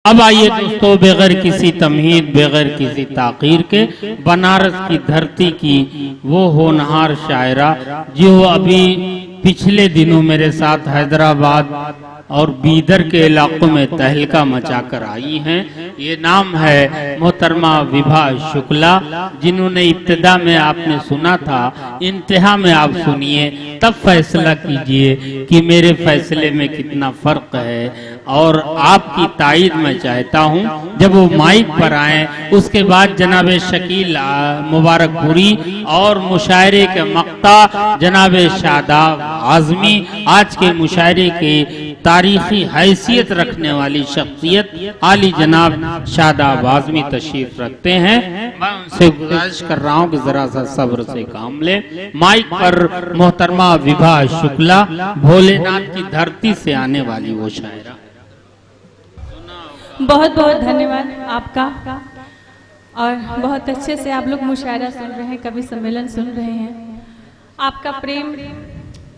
अब आइए दोस्तों, बगैर किसी तमहीद, बगैर किसी ताक़ीर के, बनारस की धरती की वो होनहार शायरा जो अभी पिछले दिनों मेरे साथ हैदराबाद और बीदर के इलाकों में तहलका मचाकर आई हैं। ये नाम है मोहतरमा विभा शुक्ला, जिन्होंने इब्तिदा में आपने सुना था, इंतहा में आप सुनिए, तब फैसला कीजिए कि मेरे फैसले में कितना फ़र्क है। और आपकी तायीद मैं चाहता हूँ। जब वो माइक पर आए उसके बाद जनाब शकील मुबारकपुरी और मुशायरे के मक्ता जनाब शादाब आज़मी, आज के मुशायरे के तारीखी हैसियत रखने वाली शख्सियत आली जनाब शादाब आज़मी तशरीफ रखते हैं। मैं उनसे गुजारिश कर रहा हूँ कि जरा सा सब्र से काम ले। माइक पर मोहतरमा विभा शुक्ला, भोलेनाथ की धरती से आने वाली वो शायरा। बहुत बहुत धन्यवाद आपका। और बहुत अच्छे से आप लोग मुशायरा सुन रहे हैं, कवि सम्मेलन सुन रहे हैं। आपका प्रेम,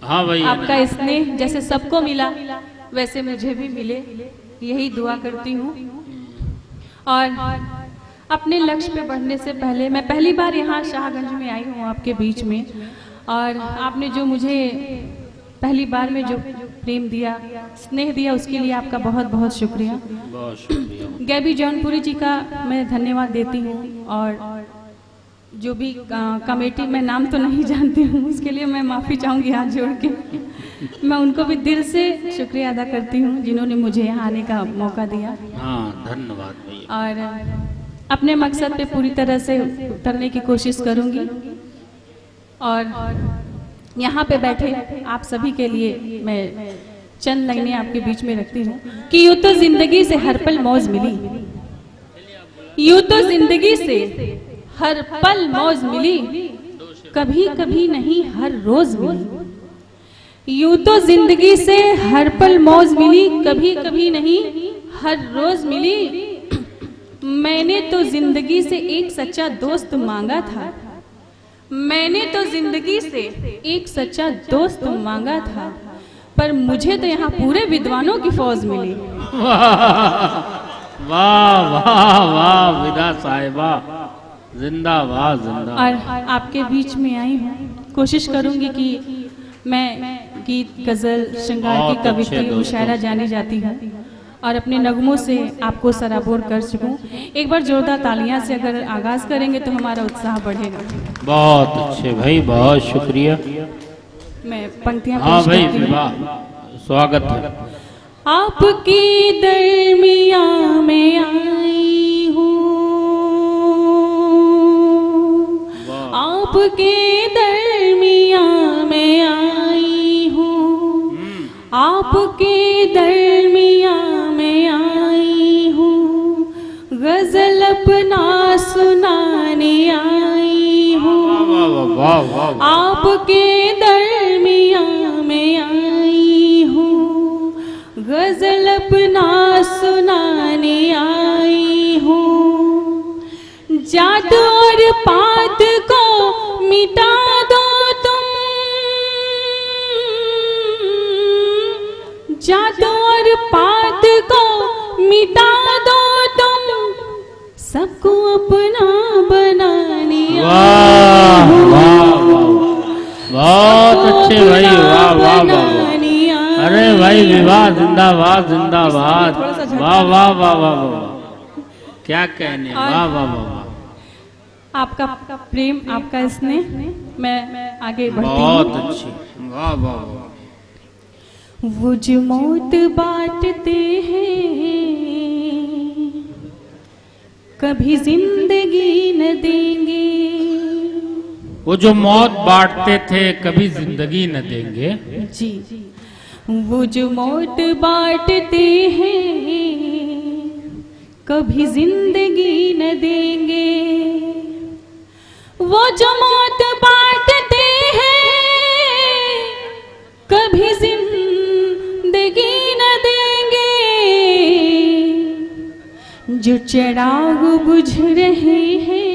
हाँ भाई, आपका स्नेह जैसे सबको मिला वैसे मुझे भी मिले, यही दुआ करती हूँ। और अपने लक्ष्य पे बढ़ने से पहले, मैं पहली बार यहाँ शाहगंज में आई हूँ आपके बीच में, और आपने जो मुझे पहली बार में जो प्रेम दिया, स्नेह दिया, उसके लिए आपका बहुत बहुत शुक्रिया। बहुत शुक्रिया। गैबी जौनपुरी जी का मैं धन्यवाद देती हूँ। और जो भी कमेटी, मैं नाम तो नहीं जानती हूँ, उसके लिए मैं माफ़ी चाहूँगी हाथ जोड़ के। मैं उनको भी दिल से शुक्रिया अदा करती हूँ जिन्होंने मुझे यहाँ आने का मौका दिया। हाँ, धन्यवाद भैया। और अपने मकसद पे पूरी तरह से उतरने की कोशिश करूँगी। और यहाँ पे बैठे आप सभी के लिए मैं चंद लाइनें आपके बीच में रखती हूँ कि यूँ तो जिंदगी से हर पल मौज मिली, यूँ तो जिंदगी से हर पल मौज मिली, कभी कभी नहीं हर रोज मिली। यूँ तो जिंदगी से हर पल मौज मिली, कभी कभी नहीं हर रोज मिली। मैंने तो जिंदगी से एक सच्चा दोस्त मांगा था, मैंने तो जिंदगी से एक सच्चा दोस्त मांगा था, पर मुझे तो यहाँ पूरे विद्वानों की फौज मिली। वाह वाह वाह, विदा साहिबा, जिंदाबाद जिंदाबाद। और आपके बीच में आई हूँ, कोशिश करूंगी कि मैं गीत, गजल, श्रृंगार की कविता, मुशायरा जानी जाती हूँ और अपने नगमों से आपको सराबोर कर सकूं। एक बार जोरदार तालियां से अगर आगाज करेंगे तो हमारा उत्साह बढ़ेगा। बहुत अच्छे भाई, बहुत शुक्रिया। मैं पंक्तियां, हाँ भाई, वाह, स्वागत है। आपके दरमिया में आई हूँ, आपके दरमिया में आई हूँ, आपके दरमिया में आई हूँ, गजल अपना सुनाने आई हूँ। आपके दरमिया में आई हूँ, गजल अपना सुनाने आई हूँ। जात और पात को मिटा दो तुम, जात और पात को मिटा दो तुम, सबको अपना बनाने वाह वाह, बहुत अच्छे भाई, वाह वाह वाह। अरे भाई, विवाह जिंदाबाद जिंदाबाद, वाह वाह वाह वाह वाह, क्या कहने, वाह वाह वाह। आपका प्रेम, आपका स्नेह, मैं आगे बढ़ती हूँ। बहुत अच्छी, वाह वाह वाह। वो जो मौत बांटते हैं कभी जिंदगी न देंगे, वो जो मौत बांटते थे कभी जिंदगी न देंगे जी। वो जो मौत बांटते हैं कभी जिंदगी न देंगे, वो जो मौत बांटते हैं कभी जिंदगी न देंगे। जो चिराग बुझ रहे हैं,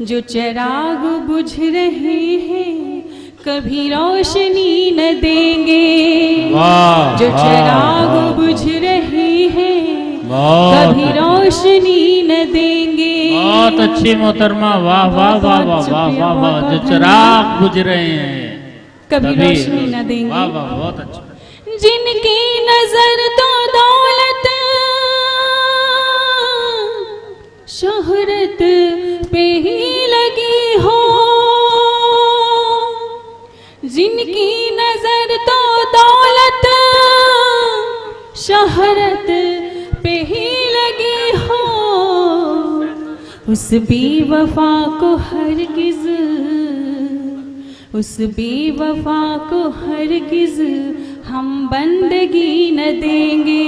जो चिराग बुझ रहे हैं कभी रोशनी न देंगे। जो चिराग बुझ रहे हैं बहुत कभी रोशनी न देंगे। बहुत अच्छी मोहतरमा, वाह वाह वाह वाह वाह वाह वाह, जो चिराग बुझ रहे हैं कभी तभी- रोशनी न देंगे। वाह वाह, बहुत अच्छा। जिनकी नजर तो दौलत शोहरत पे ही लगी हो, जिनकी नजर तो दौलत शोहरत पे ही लगी हो, उस बेवफा को हरगिज, उस बेवफा को हरगिज हम बंदगी न देंगे,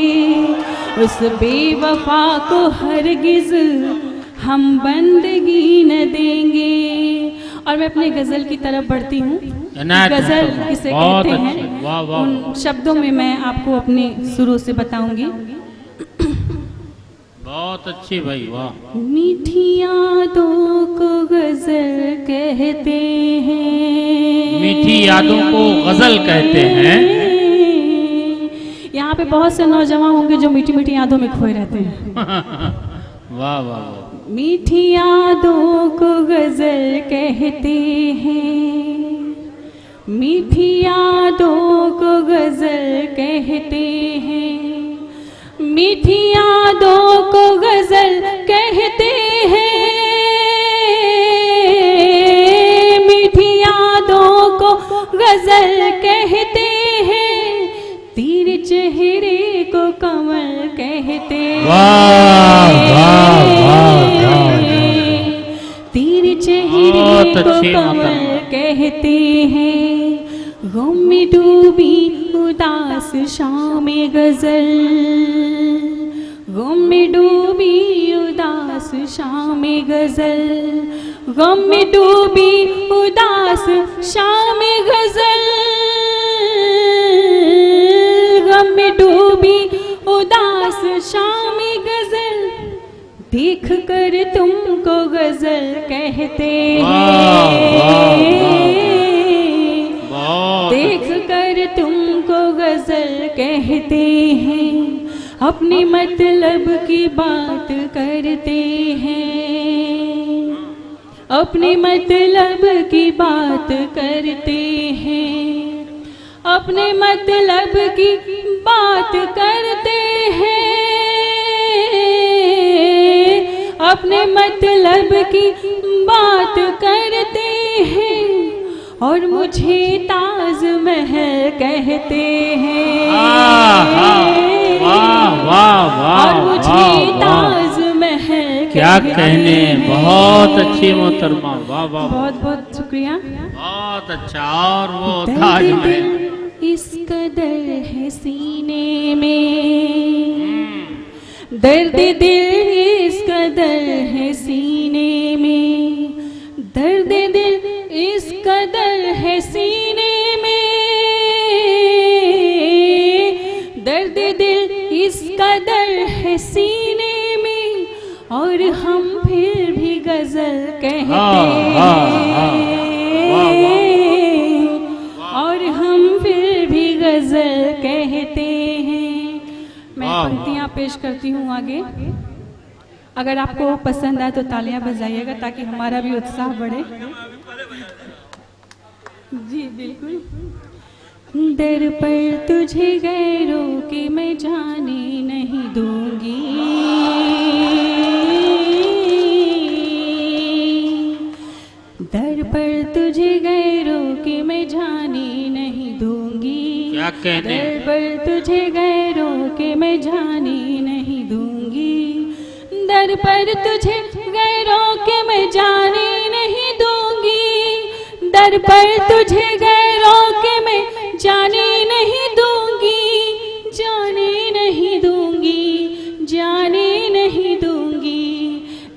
उस बेवफा को हरगिज हम बंदगी न देंगे। और मैं अपने गज़ल की तरफ बढ़ती हूँ। इनायत गज़ल मोहतरमा, किसे बहुत कहते अच्छी, हैं, वाह वाह। उन शब्दों में मैं आपको अपने सुरों से बताऊंगी। बहुत अच्छी भाई, वाह। मीठी यादों को गज़ल कहते हैं, मीठी यादों को गजल कहते हैं। यहाँ पे बहुत से नौजवान होंगे जो मीठी मीठी यादों में खोए रहते हैं। वाह वाह वाह। मीठी यादों को गज़ल कहते हैं, मीठी यादों को गज़ल कहते हैं, मीठी यादों को गज़ल कहते हैं, मीठी यादों को गज़ल कहते हैं, तेरे चेहरे को कमल कहते हैं, वाह वाह वाह वाह। तेरे चेहरे बहुत को अच्छी कमल मोहतरमा। कहते हैं। गम में डूबी उदास शाम गज़ल, गम में डूबी उदास शाम गज़ल, गम में डूबी उदास शाम गज़ल, गम में डूबी उदास शाम गज़ल, देख कर तुमको गज़ल कहते हैं, देख कर तुमको गज़ल कहते हैं, अपने मतलब की बात करते हैं, अपने मतलब की बात करते हैं, अपने मतलब की बात करते हैं, अपने मतलब की बात करते हैं, और मुझे ताज महल कहते हैं, वाह वाह वाह, और मुझे ताज महल क्या कहते कहने, हैं। बहुत अच्छी मोहतरमा, वाह वाह, बहुत बहुत शुक्रिया। बहुत अच्छा। और वो दर्द ताजमहल, दिल इस कदर है सीने में, दर्द दिल इस कदर है सीने में, दर्द दिल इस कदर है सीने में, दर्द दिल इस कदर है सीने में, और हम फिर भी गज़ल कहते हैं, और हम फिर भी गज़ल कहते हैं। मैं पंक्तियाँ पेश करती हूँ आगे। अगर आपको पसंद आए तो तालियां बजाइएगा ताकि हमारा भी उत्साह बढ़े। जी बिल्कुल। दर पर तुझे गैरों के मैं जाने नहीं दूंगी, दर पर तुझे गैरों के मैं जाने नहीं दूंगी, क्या कहने, दर पर तुझे गैरों के मैं जाने नहीं दूंगी, दर पर तुझे गैरों के मैं जाने नहीं दूंगी, दर पर तुझे गैरों के मैं जाने नहीं दूंगी, जाने नहीं दूंगी, जाने नहीं दूंगी,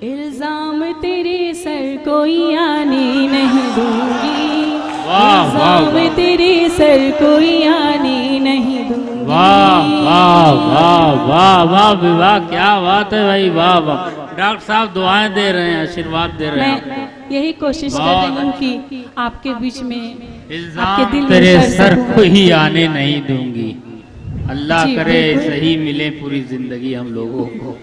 इल्जाम तेरे सर कोई आने नहीं दूंगी, इल्जाम तेरे सर कोई आने नहीं दूंगी। वाह वाह वाह वाह वाह विवाह, क्या बात है भाई, वाह वाह। डॉक्टर साहब दुआएं दे रहे हैं, आशीर्वाद दे रहे हैं। मैं यही कोशिश कर रही हूँ कि आपके बीच में आपके दिल में तेरे कर सर सकूं। को ही आने नहीं दूंगी। अल्लाह जी, करे बिल्कुल। सही मिले पूरी जिंदगी हम लोगों को।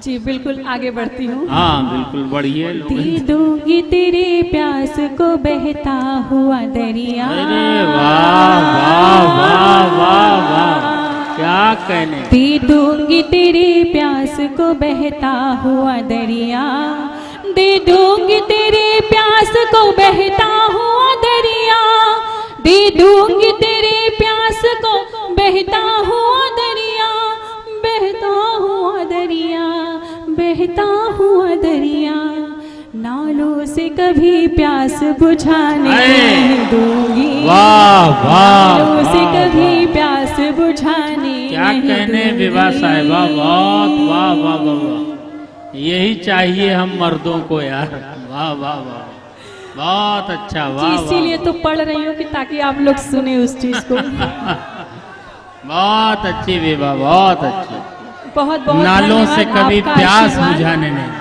जी बिल्कुल, आगे बढ़ती हूँ। हाँ बिल्कुल बढ़िए लोग। दे दूंगी तेरे प्यास को बहता हुआ दरिया। अरे वाह वाह वाह वाह वाह, क्या कहने। दे दूंगी तेरे प्यास को बहता हुआ दरिया। दे दूंगी तेरे प्यास को बहता हुआ दरिया। दे दूंगी तेरे प्यास को बहता हुआ दरिया। बहता हुआ दरिया, बहता हुआ दरिया। नालों से कभी प्यास बुझाने नहीं दूंगी। वाह वाह नालों से वाह, कभी प्यास बुझाने क्या नहीं कहने दूंगी। विवाह साहिबा, बहुत वाह वाह वाह वाह, यही चाहिए हम मर्दों को यार। वाह वाह वाह, बहुत अच्छा, जी, वाह इसीलिए वाह, तो पढ़ रही हूँ कि ताकि आप लोग सुने उस चीज को। बहुत अच्छी विवाह, बहुत अच्छी। बहुत बहुत नालों से धन्यवाद, कभी आपका प्यास आशीर्वाद। बुझाने नहीं।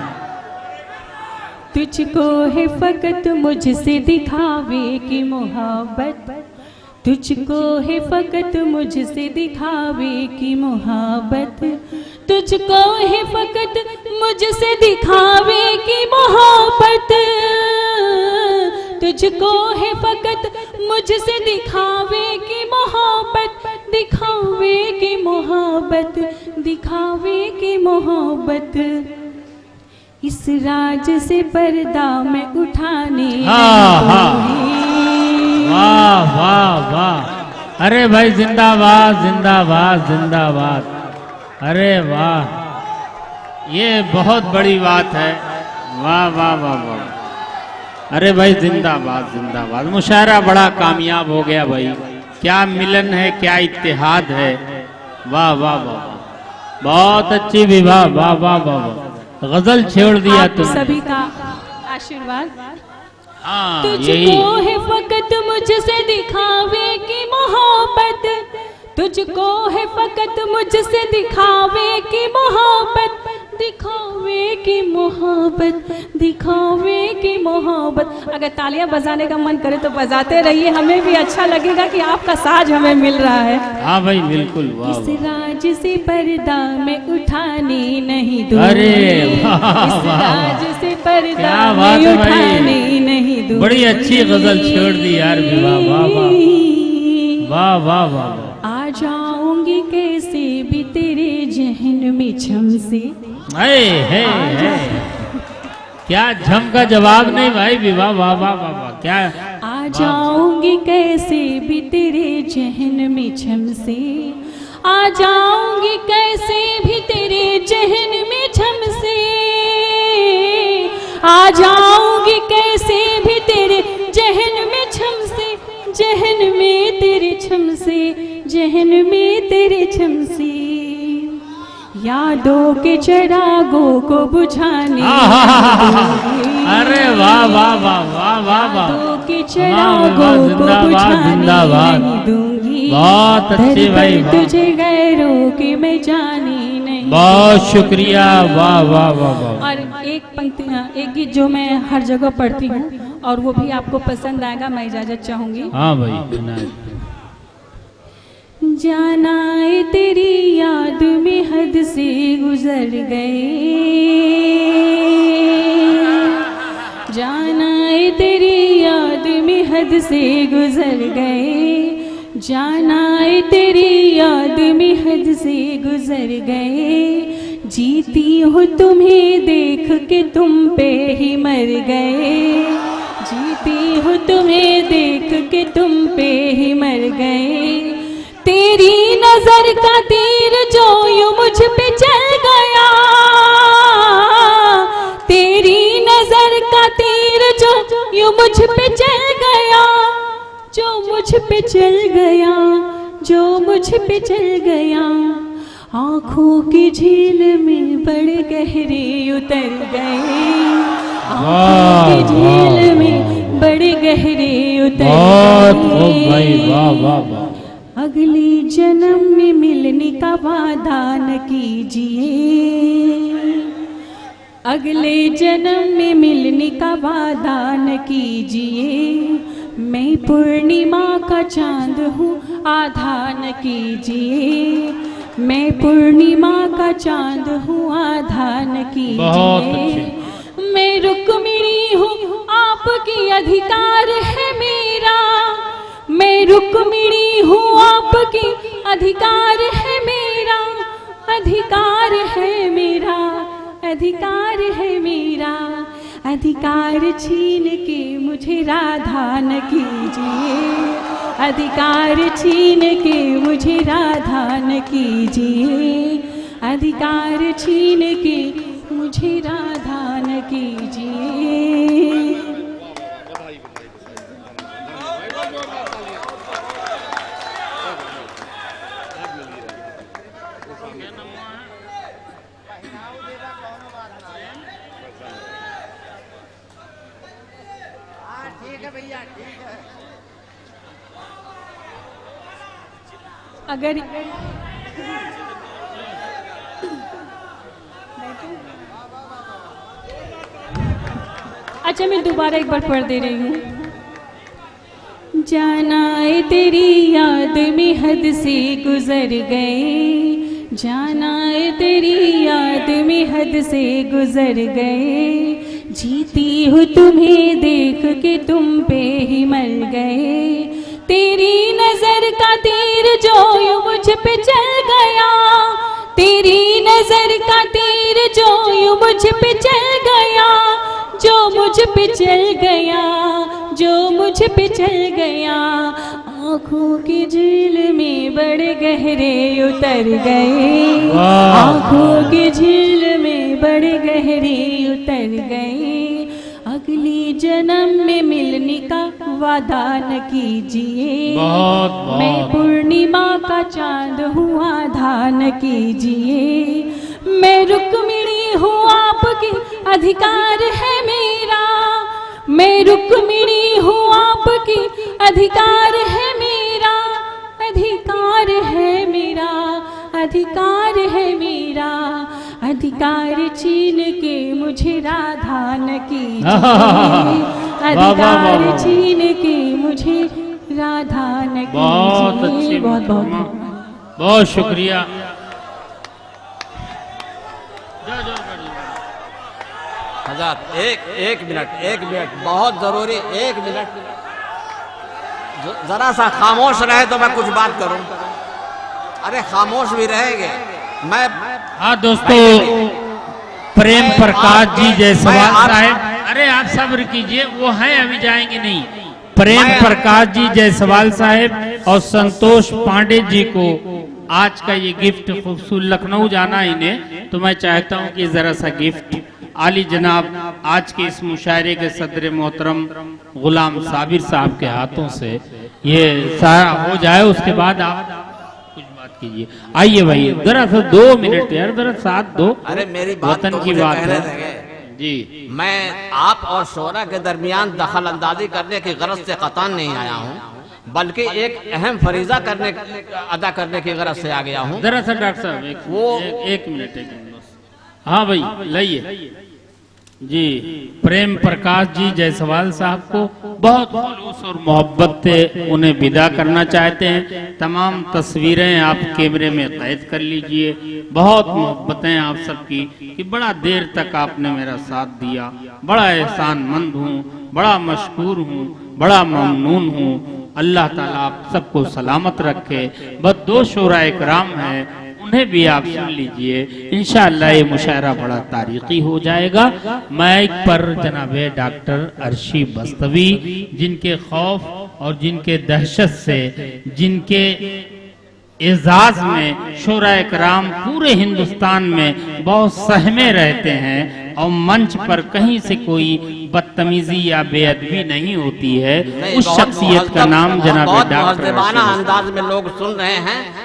तुझको है फकत मुझसे दिखावे की मोहब्बत। तुझको है फकत मुझसे दिखावे की मोहब्बत। तुझको है फकत मुझसे दिखावे की मोहब्बत। तुझको है फकत मुझसे दिखावे की मोहब्बत। दिखावे की मोहब्बत, दिखावे की मोहब्बत। इस राज से पर्दा में उठाने हाँ, नहीं हाँ। दूंगी। वाह वाह वाह, अरे भाई जिंदाबाद जिंदाबाद जिंदाबाद। अरे वाह, ये बहुत बड़ी बात है। वाह वाह वाह वाह, अरे भाई जिंदाबाद जिंदाबाद। मुशायरा बड़ा कामयाब हो गया भाई, क्या मिलन है, क्या इत्तेहाद है। वाह वाह वाह, बहुत अच्छी विवाह, वाह वाह वाह वाह, गजल छेड़ दिया आप तुमने। सभी का आशीर्वाद। हाँ तुझको यही, है फकत मुझसे दिखावे की मोहब्बत। तुझको है फकत मुझसे दिखावे की मोहब्बत। दिखावे की मोहब्बत, दिखावे की मोहब्बत। अगर तालियां बजाने का मन करे तो बजाते रहिए, हमें भी अच्छा लगेगा कि आपका साज हमें मिल रहा है। हाँ भाई बिल्कुल, वाह इस वाह। राज से पर्दा में उठाने नहीं दूंगी। अरे वाह, इस वाह, राज से पर्दा क्या बात में है भाई। उठाने नहीं दूंगी। बड़ी अच्छी गजल छेड़ दी यार विवाह, वाह वाह वाह वाह वाह वाह। आ जाऊंगी कैसे भी तेरे जहन में छम से। है क्या झम का जवाब नहीं भाई विवाह, वाह वाह वाह वाह, क्या। आ जाऊंगी कैसे भी तेरे जहन में छम से। आ जाऊंगी कैसे भी तेरे जहन में छम से। आ जाऊंगी कैसे भी तेरे जहन में छम से। जहन में तेरे छम से, जहन में तेरे छम से। यादों के चिरागों को बुझाने अरे वाह वाह वाह वाह वाह वाह, यादों के वाह, चिरागों को जिंदाबाद बुझाने जिंदाबाद, नहीं दूंगी। बहुत अच्छी दर भाई, पर वाह। तुझे गैरों के मैं जाने नहीं। बहुत शुक्रिया, वाह वाह वाह वाह। और एक पंक्ति, एक गीत जो मैं हर जगह पढ़ती हूँ और वो भी आपको पसंद आएगा, मैं इजाजत चाहूंगी। हाँ भाई, जाना है तेरी याद में हद से गुजर गए। जाना है तेरी याद में हद से गुजर गए। जाना है तेरी याद में हद से गुजर गए। जीती हूँ तुम्हें देख के तुम पे ही मर गए। जीती हूँ तुम्हें देख के तुम पे ही मर गए। तेरी नजर का तीर जो यूं मुझ पे चल गया। तेरी नजर का तीर जो यूं मुझ पे चल गया। जो मुझ पे चल गया, जो मुझ पे चल गया। आँखों की झील में बड़े गहरे उतर गए। आँखों की झील में बड़े गहरे उतर गए। भाई वाह वाह वाह। अगले जन्म में मिलने का वादा न कीजिए। अगले जन्म में मिलने का वादा न कीजिए। मैं पूर्णिमा का चांद हूँ आधा न कीजिए, मैं पूर्णिमा का चांद हूँ आधा न बहुत कीजिए। मैं रुक्मिणी हूँ आपकी अधिकार है मेरा, मैं रुक्मिणी हूँ आपकी अधिकार है मेरा, अधिकार है मेरा, अधिकार है मेरा। अधिकार छीन के मुझे राधा न कीजिए, अधिकार छीन के मुझे राधा न कीजिए, अधिकार छीन के मुझे राधा न कीजिए। अगर अच्छा मैं दोबारा एक बार पढ़ दे रही हूँ। जाना है तेरी याद में हद से गुजर गए, जाना है तेरी याद में हद से गुजर गए, जीती हूँ तुम्हें देख के तुम पे ही मर गए। तेरी नजर का तीर जो यूं मुझ पे चल गया, तेरी नजर का तीर जो यूं मुझ पे चल गया, जो मुझ पे चल गया, जो मुझ पे चल गया। आँखों की झील में बड़े गहरे उतर गए, आँखों की झील में बड़े गहरे उतर गए। अगली जन्म में मिलने का वादा न कीजिए, मैं पूर्णिमा का चांद हूँ आधा न कीजिए। मैं रुक्मिणी हूँ आपकी अधिकार है मेरा, मैं रुक्मिणी हूँ आपकी अधिकार है मेरा, अधिकार है मेरा, अधिकार है मेरा। अधिकार छीन के मुझे राधा न कीजिए, अधिकार छीन के मुझे राधा न कीजिए। बहुत अच्छी, बहुत बहुत बहुत शुक्रिया। हज़रत एक मिनट बहुत जरूरी, एक मिनट जरा सा खामोश रहे तो मैं कुछ बात करूं। अरे खामोश भी रहेंगे। मैं हाँ दोस्तों, प्रेम प्रकाश जी जायसवाल साहब, अरे आप सब्र कीजिए, वो हैं अभी जाएंगे नहीं। प्रेम प्रकाश जी जायसवाल साहब और संतोष पांडे जी को आज का ये गिफ्ट, खूबसूरत लखनऊ जाना इन्हें, तो मैं चाहता हूँ कि जरा सा गिफ्ट आली जनाब आज के इस मुशायरे के सदर मोहतरम गुलाम साबिर साहब के हाथों से ये सारा हो जाए, उसके बाद आप कुछ बात कीजिए। आइए भाई, जरा सा 2 मिनट यार, जरा साथ दो। अरे मेरी बात वतन तो की मुझे बात कहने है देंगे। जी। मैं आप और शोरा के दरमियान दखल अंदाजी करने की गरज से कतान नहीं आया हूँ, बल्कि एक अहम फरीजा अदा करने की गरज से आ गया हूँ। जरा सा डॉक्टर साहब एक मिनट बस। हाँ भाई लाइए जी। प्रेम प्रकाश जी जायसवाल साहब को बहुत खुलूस और मोहब्बत से उन्हें विदा करना चाहते हैं। तमाम तस्वीरें आप कैमरे में कैद कर लीजिए। बहुत मोहब्बतें आप सबकी कि बड़ा देर तक आपने मेरा साथ दिया। बड़ा एहसानमंद हूँ, बड़ा मशकूर हूँ, बड़ा ममनून हूँ। अल्लाह ताला आप सबको सलामत रखे। बस 2 शोरा इकराम है, उन्हें भी आप सुन लीजिए। इंशाअल्लाह ये मुशायरा बड़ा तारीखी हो जाएगा। माइक पर जनाबे डॉक्टर अर्शी बस्तवी, जिनके खौफ और जिनके दहशत से, जिनके एजाज में शोरा इकराम पूरे हिंदुस्तान में बहुत सहमे रहते हैं और मंच पर कहीं से कोई बदतमीजी या बेअदबी नहीं होती है। उस शख्सियत का नाम जनाब डॉक्टर अंदाज में लोग सुन रहे हैं।